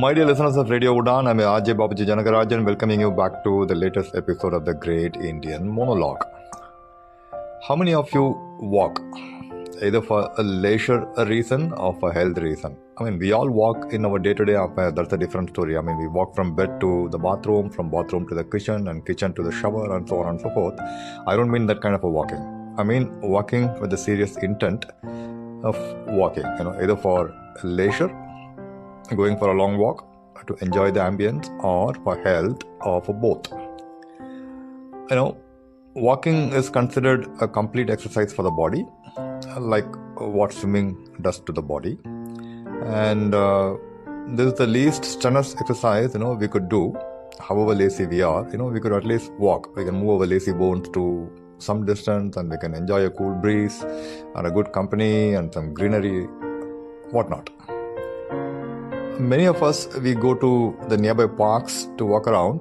My dear listeners of Radio Udaan, I'm Babuji, Janak, Rajan, welcoming you back to the latest episode of the Great Indian Monologue. How many of you walk, either for a leisure reason or for health reason? I mean, we all walk in our day-to-day affairs. That's a different story. I mean, we walk from bed to the bathroom, from bathroom to the kitchen, and kitchen to the shower, and so on and so forth. I don't mean that kind of a walking. I mean walking with the serious intent of walking, either for leisure, going for a long walk to enjoy the ambience, or for health, or for both. Walking is considered a complete exercise for the body, like what swimming does to the body. And this is the least strenuous exercise, we could do. However lazy we are, we could at least walk. We can move our lazy bones to some distance, and we can enjoy a cool breeze and a good company and some greenery, whatnot. Many of us, we go to the nearby parks to walk around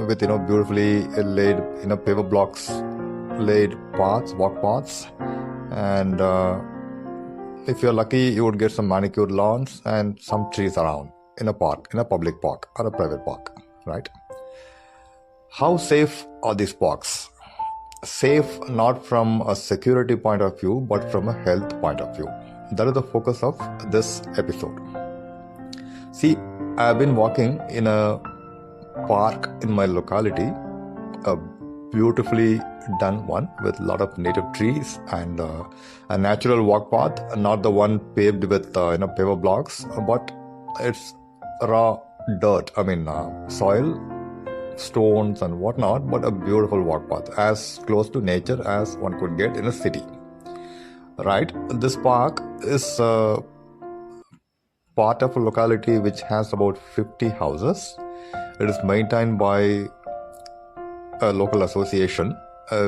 with, beautifully laid, paver blocks, laid paths, walk paths. And if you're lucky, you would get some manicured lawns and some trees around in a park, in a public park or a private park, right? How safe are these parks? Safe not from a security point of view, but from a health point of view. That is the focus of this episode. See, I have been walking in a park in my locality, a beautifully done one with a lot of native trees and a natural walk path, not the one paved with paver blocks, but it's raw dirt. I mean, soil, stones and whatnot, but a beautiful walk path, as close to nature as one could get in a city. Right? This park is part of a locality which has about 50 houses. It is maintained by a local association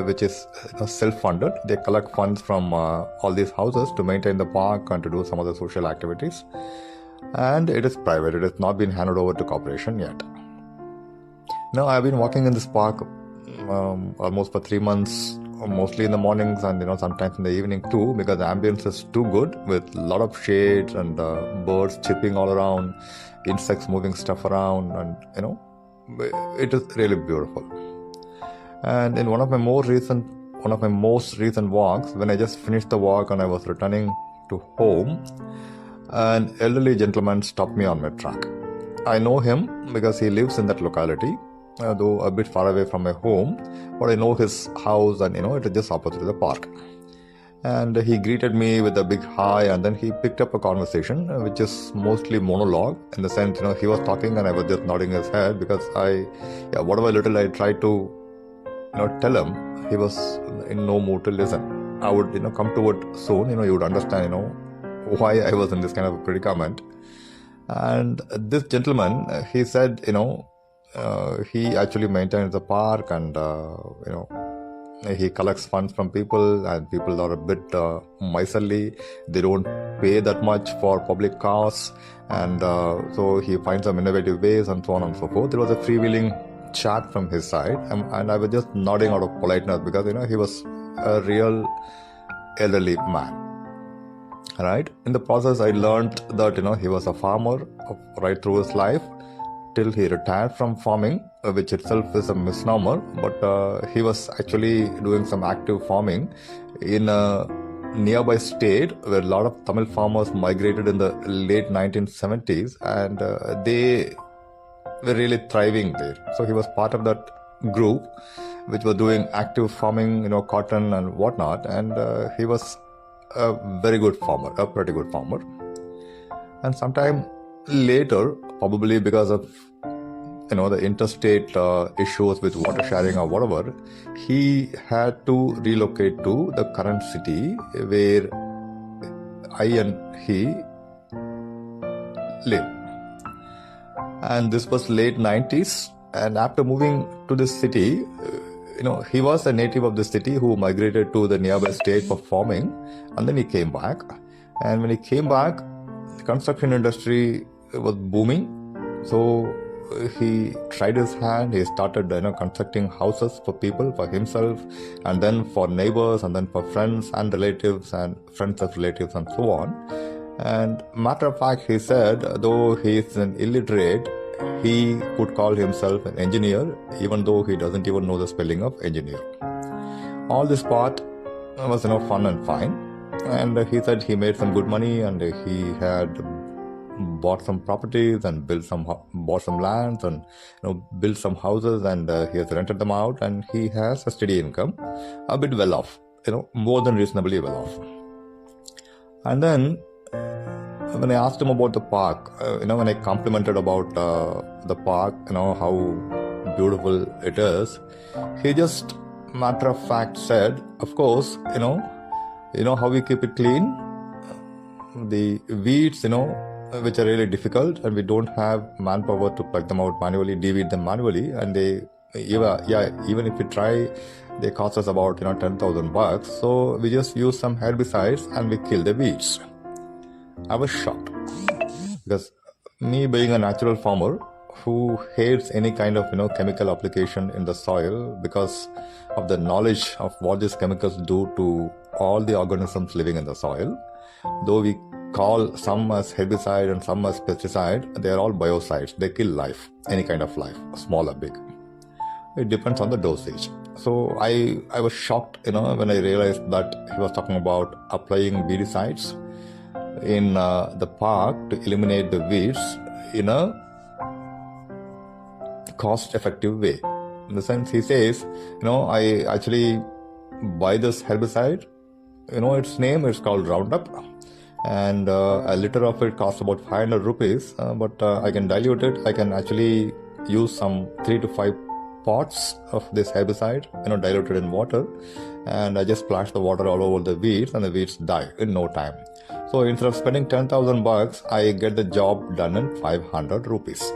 which is self-funded. They collect funds from all these houses to maintain the park and to do some other social activities. And it is private. It has not been handed over to corporation yet. Now, I've been walking in this park almost for 3 months, mostly in the mornings and sometimes in the evening too, because the ambience is too good with a lot of shades and birds chirping all around, insects moving stuff around, and it is really beautiful. And in one of my most recent walks, when I just finished the walk and I was returning to home, an elderly gentleman stopped me on my track. I know him because he lives in that locality, though a bit far away from my home, but I know his house and it is just opposite the park. And he greeted me with a big hi, and then he picked up a conversation which is mostly monologue, in the sense he was talking and I was just nodding his head, because whatever little I tried to tell him, he was in no mood to listen. I would come to it soon, you would understand why I was in this kind of a predicament. And this gentleman, he said he actually maintains the park, and he collects funds from people, and people are a bit miserly. They don't pay that much for public cars, and so he finds some innovative ways, and so on and so forth. There was a freewheeling chat from his side, and I was just nodding out of politeness, because he was a real elderly man. Right? In the process, I learned that he was a farmer right through his life till he retired from farming, which itself is a misnomer, but he was actually doing some active farming in a nearby state where a lot of Tamil farmers migrated in the late 1970s, and they were really thriving there. So he was part of that group which was doing active farming, cotton and whatnot, and he was a very good farmer, a pretty good farmer. And sometime later, probably because of the interstate issues with water sharing or whatever, he had to relocate to the current city where I and he live. And this was late 90s, and after moving to this city, he was a native of the city who migrated to the nearby state for farming, and then he came back. And when he came back, the construction industry was booming, so he tried his hand. He started constructing houses for people, for himself, and then for neighbors, and then for friends and relatives, and friends of relatives, and so on. And matter of fact, he said, though he is an illiterate, he could call himself an engineer, even though he doesn't even know the spelling of engineer. All this part was, fun and fine. And he said he made some good money, and he had bought some properties and bought some lands and built some houses, and he has rented them out, and he has a steady income, a bit well off, more than reasonably well off. And then when I asked him about the park, when I complimented about the park, how beautiful it is, he just matter of fact said, of course, how we keep it clean, the weeds, which are really difficult, and we don't have manpower to pluck them out manually, deweed them manually, and even if we try, they cost us about $10,000. So we just use some herbicides and we kill the weeds. I was shocked, because me being a natural farmer who hates any kind of chemical application in the soil because of the knowledge of what these chemicals do to all the organisms living in the soil, though we call some as herbicide and some as pesticide, they are all biocides. They kill life, any kind of life, small or big. It depends on the dosage. So I was shocked, when I realized that he was talking about applying weedicides in the park to eliminate the weeds in a cost-effective way. In the sense, he says, I actually buy this herbicide, its name is called Roundup, and a liter of it costs about 500 rupees, but I can dilute it. I can actually use some 3 to 5 pots of this herbicide, diluted in water, and I just splash the water all over the weeds, and the weeds die in no time. So instead of spending $10,000, I get the job done in 500 rupees.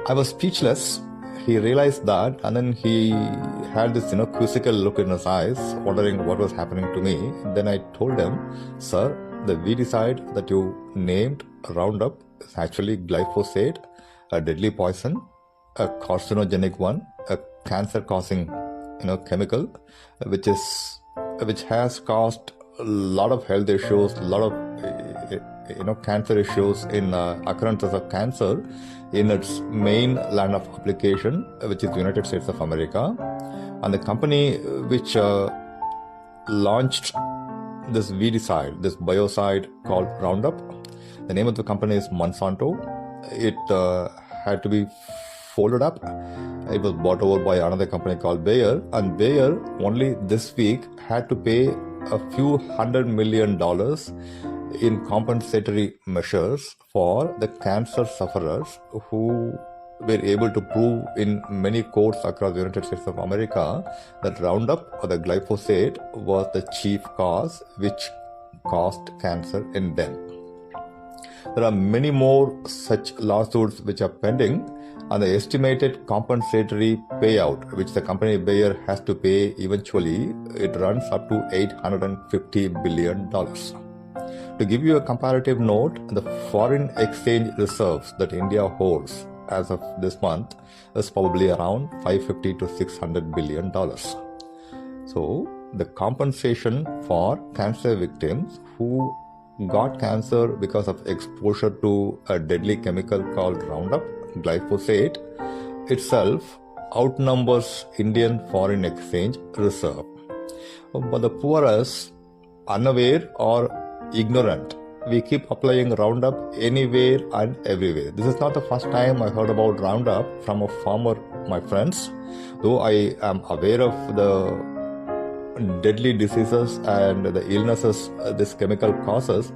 I was speechless. He realized that, and then he had this, quizzical look in his eyes, wondering what was happening to me. Then I told him, sir, the weedicide that you named Roundup is actually glyphosate, a deadly poison, a carcinogenic one, a cancer-causing, chemical, which has caused a lot of health issues, a lot of cancer issues in occurrences of cancer in its main land of application, which is the United States of America. And the company which launched this weedicide, this biocide called Roundup, the name of the company is Monsanto. It had to be folded up. It was bought over by another company called Bayer, and Bayer only this week had to pay a few $100 million in compensatory measures for the cancer sufferers who were able to prove in many courts across the United States of America that Roundup, or the glyphosate, was the chief cause which caused cancer in them. There are many more such lawsuits which are pending, and the estimated compensatory payout which the company Bayer has to pay eventually, it runs up to $850 billion. To give you a comparative note, the foreign exchange reserves that India holds as of this month is probably around $550 to $600 billion. So the compensation for cancer victims who got cancer because of exposure to a deadly chemical called Roundup, glyphosate, itself outnumbers Indian foreign exchange reserve. But the poorest, unaware or ignorant, we keep applying Roundup anywhere and everywhere. This is not the first time I heard about Roundup from a farmer, my friends, though I am aware of the deadly diseases and the illnesses this chemical causes,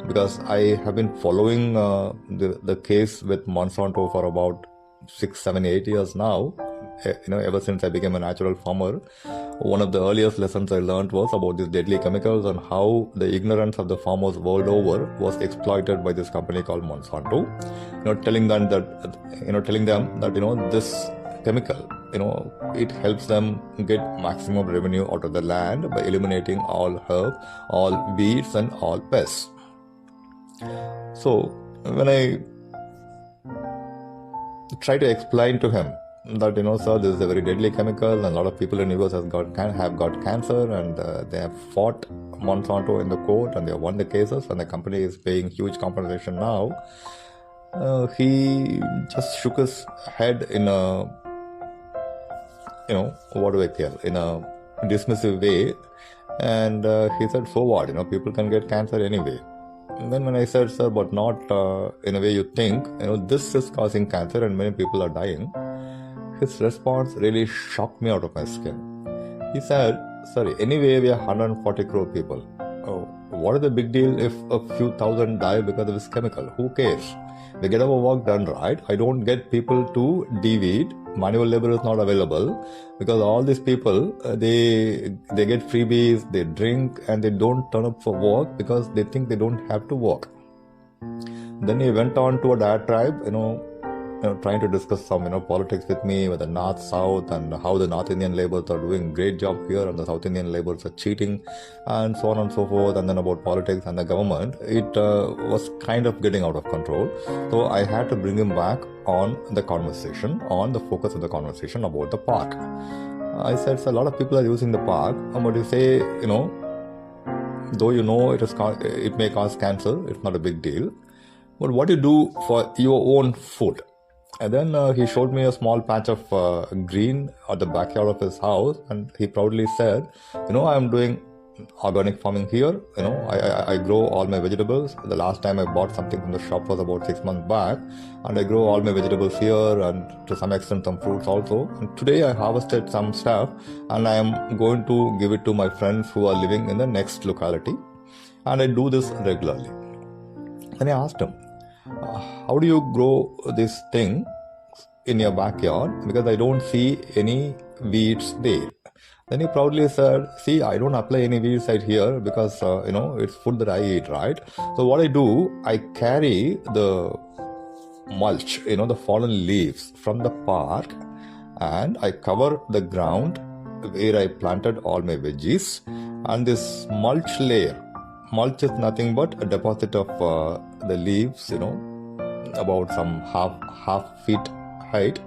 because I have been following the case with Monsanto for about 6, 7, 8 years now. Ever since I became a natural farmer, one of the earliest lessons I learned was about these deadly chemicals and how the ignorance of the farmers world over was exploited by this company called Monsanto. Telling them that this chemical, it helps them get maximum revenue out of the land by eliminating all herb, all weeds, and all pests. So when I try to explain to him that, sir, this is a very deadly chemical, and a lot of people in the US have got cancer, and they have fought Monsanto in the court, and they have won the cases, and the company is paying huge compensation now. He just shook his head in a, what do I call, in a dismissive way, and he said, so what, people can get cancer anyway. And then when I said, sir, but not in a way you think, this is causing cancer and many people are dying, his response really shocked me out of my skin. He said, sorry, anyway we are 140 crore people. Oh, what is the big deal if a few thousand die because of this chemical? Who cares? They get our work done, right? I don't get people to deviate. Manual labor is not available because all these people, they get freebies, they drink, and they don't turn up for work because they think they don't have to work. Then he went on to a diatribe, trying to discuss some, politics with me, with the North, South, and how the North Indian laborers are doing great job here and the South Indian laborers are cheating, and so on and so forth, and then about politics and the government. It was kind of getting out of control. So I had to bring him back on the conversation, on the focus of the conversation about the park. I said, so a lot of people are using the park, but you say, though it may cause cancer, it's not a big deal. But what do you do for your own food? And then he showed me a small patch of green at the backyard of his house, and he proudly said, I'm doing organic farming here. I grow all my vegetables. The last time I bought something from the shop was about 6 months back, and I grow all my vegetables here, and to some extent some fruits also. And today I harvested some stuff, and I am going to give it to my friends who are living in the next locality, and I do this regularly. Then I asked him, how do you grow this thing in your backyard? Because I don't see any weeds there. Then he proudly said, see, I don't apply any weeds right here because, it's food that I eat, right? So what I do, I carry the mulch, the fallen leaves from the park, and I cover the ground where I planted all my veggies. And this mulch is nothing but a deposit of the leaves, about some half feet height.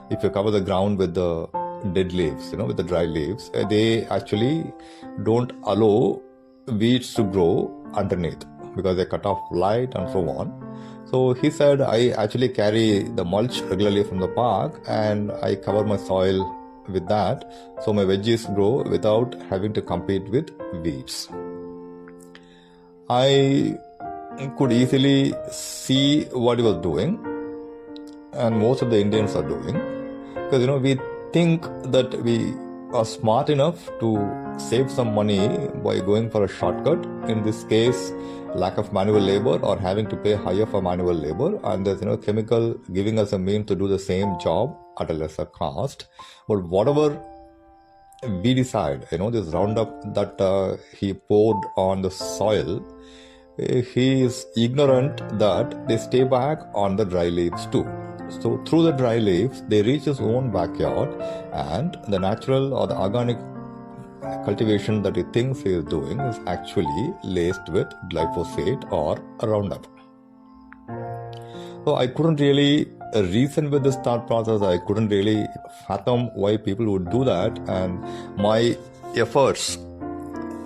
If you cover the ground with the dead leaves, with the dry leaves, they actually don't allow weeds to grow underneath because they cut off light and so on. So he said, I actually carry the mulch regularly from the park, and I cover my soil with that, so my veggies grow without having to compete with weeds. I could easily see what he was doing, and most of the Indians are doing, because we think that we are smart enough to save some money by going for a shortcut, in this case lack of manual labor or having to pay higher for manual labor, and there's chemical giving us a means to do the same job at a lesser cost. But whatever we decide, this Roundup that he poured on the soil, he is ignorant that they stay back on the dry leaves too. So through the dry leaves, they reach his own backyard, and the natural or the organic cultivation that he thinks he is doing is actually laced with glyphosate or Roundup. So I couldn't really reason with this thought process. I couldn't really fathom why people would do that, and my efforts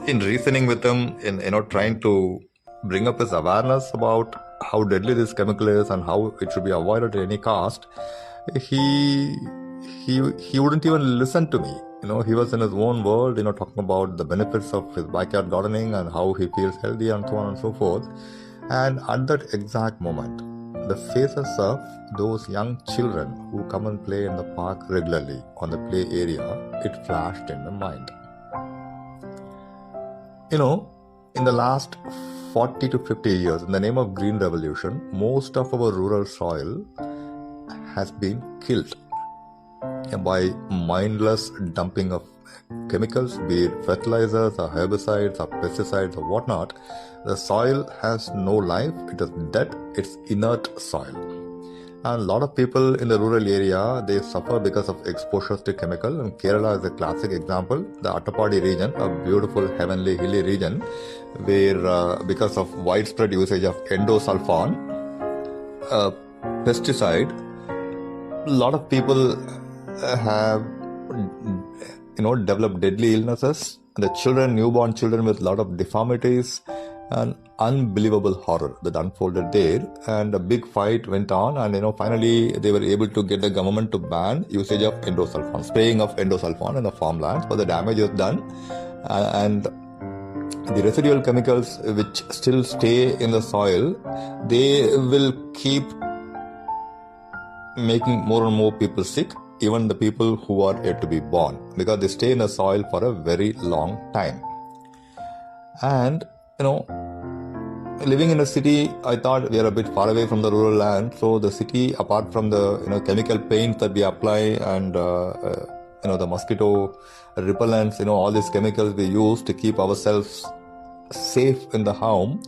in reasoning with him, in trying to bring up his awareness about how deadly this chemical is and how it should be avoided at any cost, he wouldn't even listen to me. He was in his own world, talking about the benefits of his backyard gardening and how he feels healthy and so on and so forth. And at that exact moment, the faces of those young children who come and play in the park regularly on the play area, it flashed in my mind. In the last 40 to 50 years, in the name of Green Revolution, most of our rural soil has been killed by mindless dumping of chemicals, be it fertilizers or herbicides or pesticides or whatnot. The soil has no life, it is dead, it's inert soil. And a lot of people in the rural area, they suffer because of exposures to chemical. And Kerala is a classic example. The Attapadi region, a beautiful heavenly hilly region, where because of widespread usage of endosulfan, a pesticide, a lot of people have developed deadly illnesses. The children, newborn children with a lot of deformities, and unbelievable horror that unfolded there. And a big fight went on, and finally they were able to get the government to ban usage of endosulfan, spraying of endosulfan in the farmlands, but the damage is done. And the residual chemicals which still stay in the soil, they will keep making more and more people sick, even the people who are yet to be born, because they stay in the soil for a very long time. And living in a city, I thought we are a bit far away from the rural land. So the city, apart from the chemical paints that we apply and the mosquito repellents, all these chemicals we use to keep ourselves safe in the home,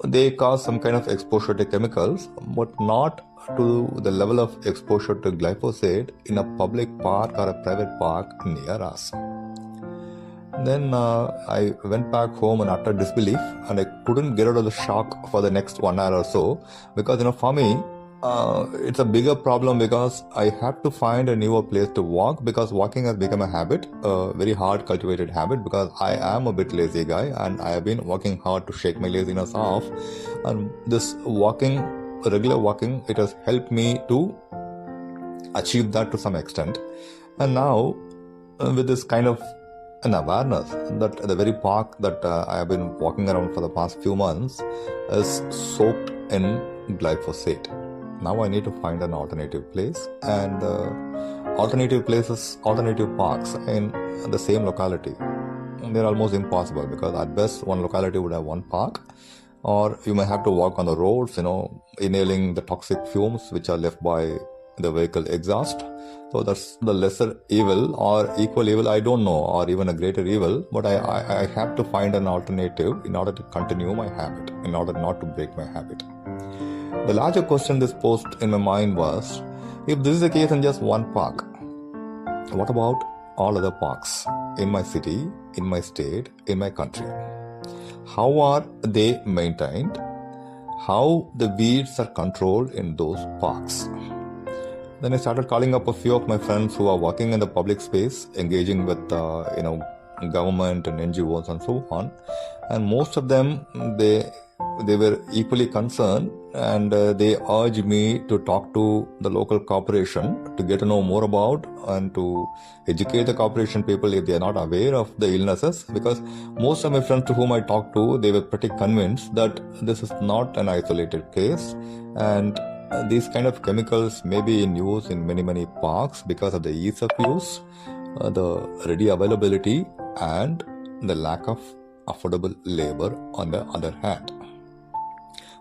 they cause some kind of exposure to chemicals, but not to the level of exposure to glyphosate in a public park or a private park near us. Then I went back home in utter disbelief, and I couldn't get out of the shock for the next 1 hour or so, because for me it's a bigger problem, because I have to find a newer place to walk, because walking has become a habit, a very hard cultivated habit, because I am a bit lazy guy and I have been working hard to shake my laziness off. And this regular walking, it has helped me to achieve that to some extent. And now with this kind of an awareness that the very park that I have been walking around for the past few months is soaked in glyphosate. Now I need to find an alternative place, and alternative parks in the same locality, they're almost impossible, because at best one locality would have one park, or you may have to walk on the roads, inhaling the toxic fumes which are left by the vehicle exhaust. So that's the lesser evil, or equal evil, I don't know, or even a greater evil, but I have to find an alternative in order to continue my habit, in order not to break my habit. The larger question this posed in my mind was, if this is the case in just one park, what about all other parks in my city, in my state, in my country? How are they maintained? How the weeds are controlled in those parks? Then I started calling up a few of my friends who are working in the public space, engaging with government and NGOs and so on. And most of them, they were equally concerned, and they urged me to talk to the local corporation to get to know more about and to educate the corporation people if they are not aware of the illnesses, because most of my friends to whom I talked to, they were pretty convinced that this is not an isolated case, and these kind of chemicals may be in use in many parks because of the ease of use, the ready availability, and the lack of affordable labor on the other hand.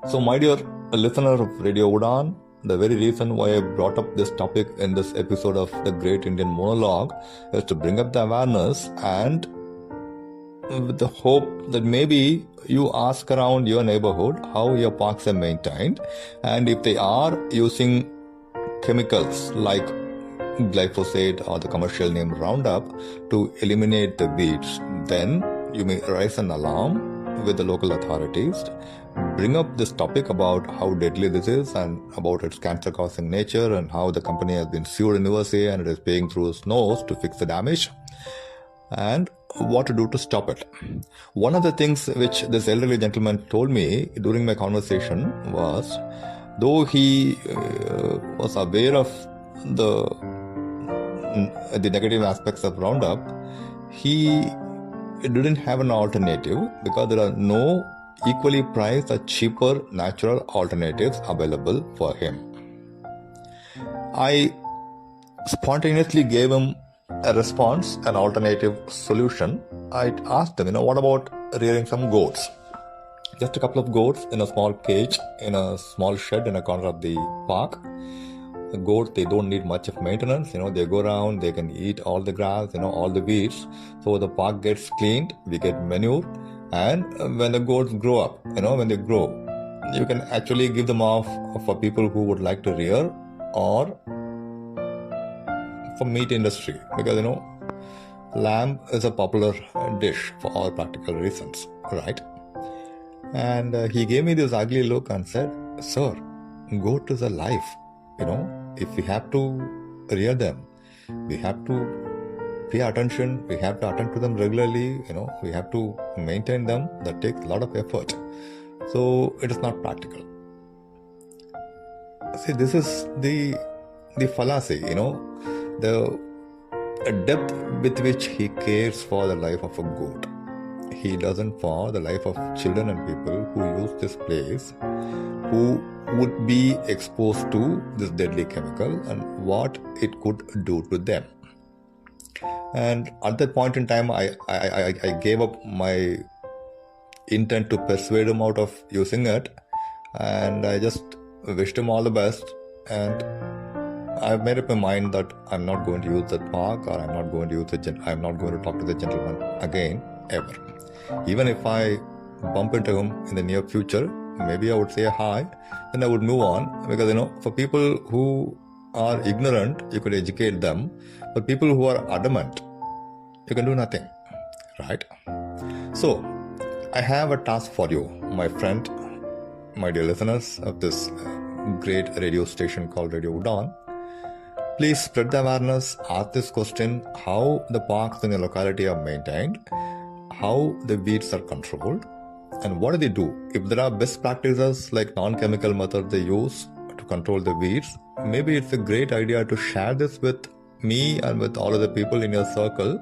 So my dear listener of Radio Udaan, the very reason why I brought up this topic in this episode of the Great Indian Monologue is to bring up the awareness, and with the hope that maybe you ask around your neighborhood how your parks are maintained, and if they are using chemicals like glyphosate or the commercial name Roundup to eliminate the weeds, then you may raise an alarm with the local authorities, bring up this topic about how deadly this is and about its cancer-causing nature, and how the company has been sued in USA and it is paying through its nose to fix the damage, and what to do to stop it. One of the things which this elderly gentleman told me during my conversation was, though he was aware of the negative aspects of Roundup, he didn't have an alternative, because there are no equally priced or cheaper natural alternatives available for him. I spontaneously gave him a response, an alternative solution. I asked him, what about rearing some goats? Just a couple of goats in a small cage, in a small shed in a corner of the park. The goats, they don't need much of maintenance. They go around, they can eat all the grass, all the weeds. So the park gets cleaned, we get manure. And when the goats grow up, when they grow, you can actually give them off for people who would like to rear, or for meat industry, because lamb is a popular dish for all practical reasons, right? And he gave me this ugly look and said, "Sir, goat is a life. If we have to rear them, We have to pay attention, we have to attend to them regularly, we have to maintain them. That takes a lot of effort. So it is not practical. See, this is the fallacy, the depth with which he cares for the life of a goat. He doesn't for the life of children and people who use this place, who would be exposed to this deadly chemical and what it could do to them. And at that point in time, I gave up my intent to persuade him out of using it, and I just wished him all the best. And I've made up my mind that I'm not going to use that park, or I'm not going to talk to the gentleman again ever. Even if I bump into him in the near future, maybe I would say hi, then I would move on. Because for people who are ignorant, you could educate them. But people who are adamant, you can do nothing, right? So I have a task for you, my friend, my dear listeners of this great radio station called Radio Udaan. Please spread the awareness, ask this question: how the parks in your locality are maintained, how the weeds are controlled, and what do they do? If there are best practices like non-chemical methods they use to control the weeds, maybe it's a great idea to share this with me and with all of the people in your circle,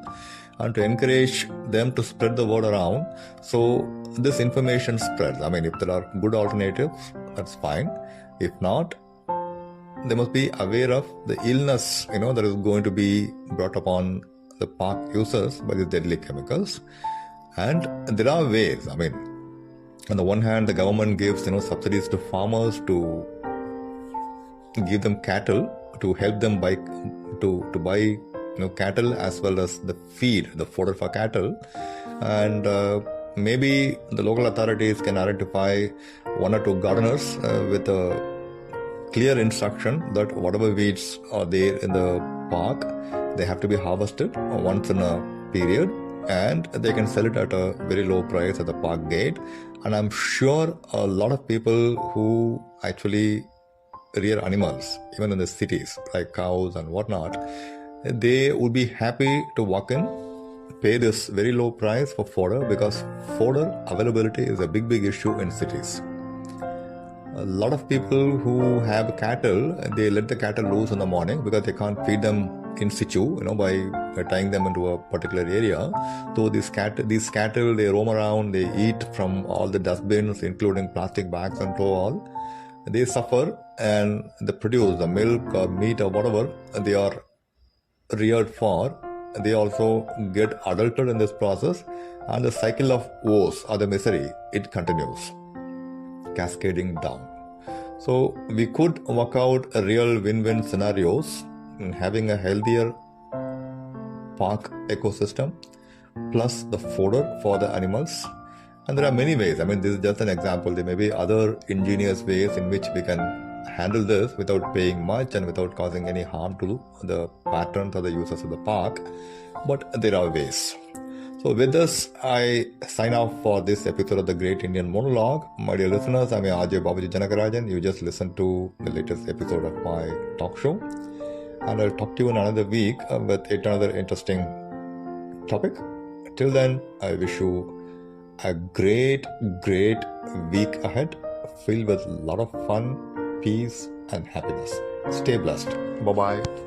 and to encourage them to spread the word around so this information spreads. I mean, if there are good alternatives, that's fine. If not, they must be aware of the illness, that is going to be brought upon the park users by these deadly chemicals. And there are ways. I mean, on the one hand, the government gives, subsidies to farmers to give them cattle, to help them buy cattle as well as the feed, the fodder for cattle. And maybe the local authorities can identify one or two gardeners with a clear instruction that whatever weeds are there in the park, they have to be harvested once in a period, and they can sell it at a very low price at the park gate. And I'm sure a lot of people who actually rear animals, even in the cities, like cows and whatnot, they would be happy to walk in, pay this very low price for fodder, because fodder availability is a big issue in cities. A lot of people who have cattle, they let the cattle loose in the morning because they can't feed them in situ, by tying them into a particular area. So these cattle, they roam around, they eat from all the dustbins, including plastic bags and so all. They suffer, and they produce the milk or meat or whatever they are reared for. They also get adulterated in this process, and the cycle of woes or the misery, it continues, cascading down. So we could work out a real win-win scenarios in having a healthier park ecosystem plus the fodder for the animals. And there are many ways. I mean, this is just an example. There may be other ingenious ways in which we can handle this without paying much and without causing any harm to the patrons or the users of the park. But there are ways. So with this, I sign off for this episode of the Great Indian Monologue. My dear listeners, I'm your Babuji Janak Rajan. You just listened to the latest episode of my talk show. And I'll talk to you in another week with another interesting topic. Till then, I wish you a great week ahead, filled with a lot of fun, peace and happiness. Stay blessed. Bye-bye.